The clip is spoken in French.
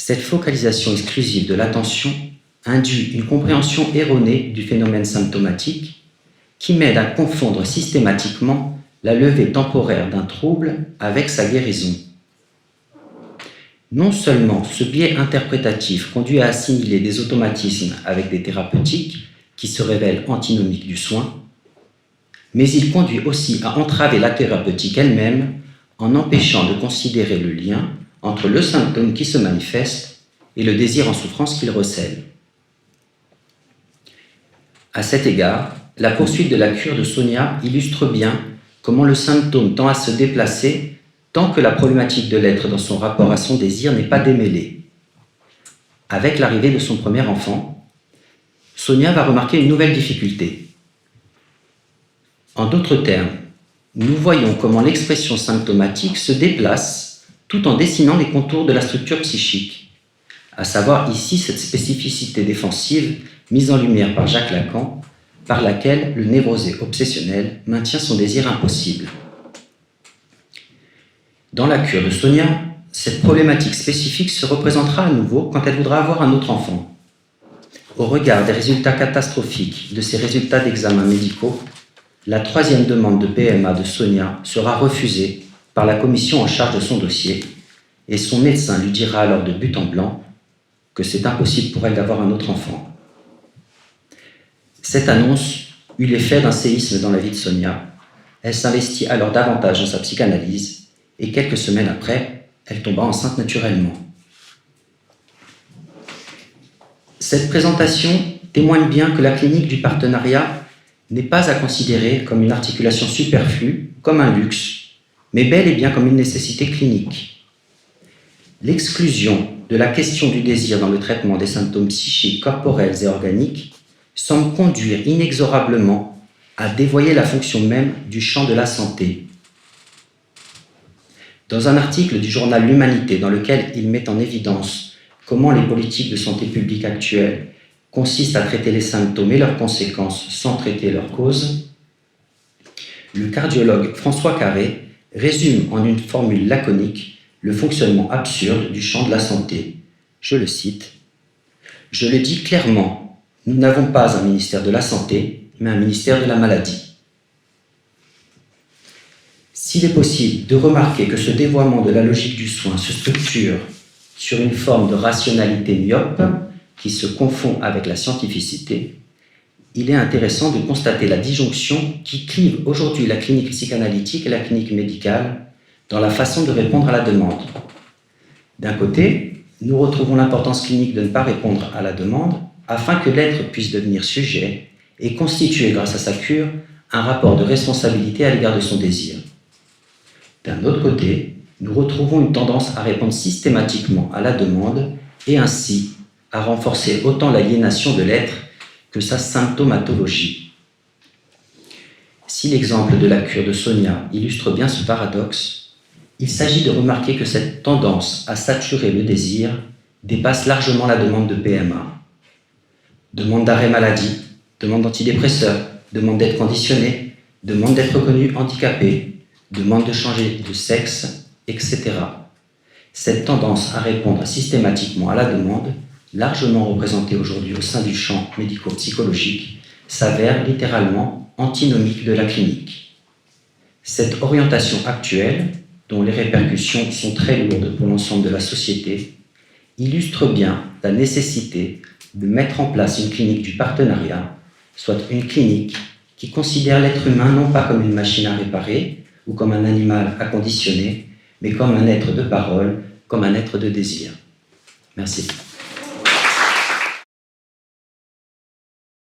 Cette focalisation exclusive de l'attention induit une compréhension erronée du phénomène symptomatique qui m'aide à confondre systématiquement la levée temporaire d'un trouble avec sa guérison. Non seulement ce biais interprétatif conduit à assimiler des automatismes avec des thérapeutiques qui se révèlent antinomiques du soin, mais il conduit aussi à entraver la thérapeutique elle-même en empêchant de considérer le lien entre le symptôme qui se manifeste et le désir en souffrance qu'il recèle. À cet égard, la poursuite de la cure de Sonia illustre bien comment le symptôme tend à se déplacer tant que la problématique de l'être dans son rapport à son désir n'est pas démêlée. Avec l'arrivée de son premier enfant, Sonia va remarquer une nouvelle difficulté. En d'autres termes, nous voyons comment l'expression symptomatique se déplace tout en dessinant les contours de la structure psychique, à savoir ici cette spécificité défensive mise en lumière par Jacques Lacan, par laquelle le névrosé obsessionnel maintient son désir impossible. Dans la cure de Sonia, cette problématique spécifique se représentera à nouveau quand elle voudra avoir un autre enfant. Au regard des résultats catastrophiques de ces résultats d'examens médicaux, la troisième demande de PMA de Sonia sera refusée par la commission en charge de son dossier et son médecin lui dira alors de but en blanc que c'est impossible pour elle d'avoir un autre enfant. Cette annonce eut l'effet d'un séisme dans la vie de Sonia. Elle s'investit alors davantage dans sa psychanalyse et quelques semaines après, elle tomba enceinte naturellement. Cette présentation témoigne bien que la clinique du partenariat n'est pas à considérer comme une articulation superflue, comme un luxe, mais bel et bien comme une nécessité clinique. L'exclusion de la question du désir dans le traitement des symptômes psychiques, corporels et organiques semble conduire inexorablement à dévoyer la fonction même du champ de la santé. Dans un article du journal L'Humanité dans lequel il met en évidence comment les politiques de santé publique actuelles consistent à traiter les symptômes et leurs conséquences sans traiter leurs causes, le cardiologue François Carré résume en une formule laconique le fonctionnement absurde du champ de la santé. Je le cite : « Je le dis clairement, nous n'avons pas un ministère de la Santé, mais un ministère de la Maladie. » S'il est possible de remarquer que ce dévoiement de la logique du soin se structure sur une forme de rationalité myope qui se confond avec la scientificité, il est intéressant de constater la disjonction qui clive aujourd'hui la clinique psychanalytique et la clinique médicale dans la façon de répondre à la demande. D'un côté, nous retrouvons l'importance clinique de ne pas répondre à la demande afin que l'être puisse devenir sujet et constituer, grâce à sa cure, un rapport de responsabilité à l'égard de son désir. D'un autre côté, nous retrouvons une tendance à répondre systématiquement à la demande et ainsi à renforcer autant l'aliénation de l'être que sa symptomatologie. Si l'exemple de la cure de Sonia illustre bien ce paradoxe, il s'agit de remarquer que cette tendance à saturer le désir dépasse largement la demande de PMA. Demande d'arrêt maladie, demande d'antidépresseurs, demande d'être conditionné, demande d'être reconnu handicapé, demande de changer de sexe, etc. Cette tendance à répondre systématiquement à la demande, largement représentée aujourd'hui au sein du champ médico-psychologique, s'avère littéralement antinomique de la clinique. Cette orientation actuelle, dont les répercussions sont très lourdes pour l'ensemble de la société, illustre bien la nécessité de mettre en place une clinique du partenariat, soit une clinique qui considère l'être humain non pas comme une machine à réparer ou comme un animal à conditionner, mais comme un être de parole, comme un être de désir. Merci.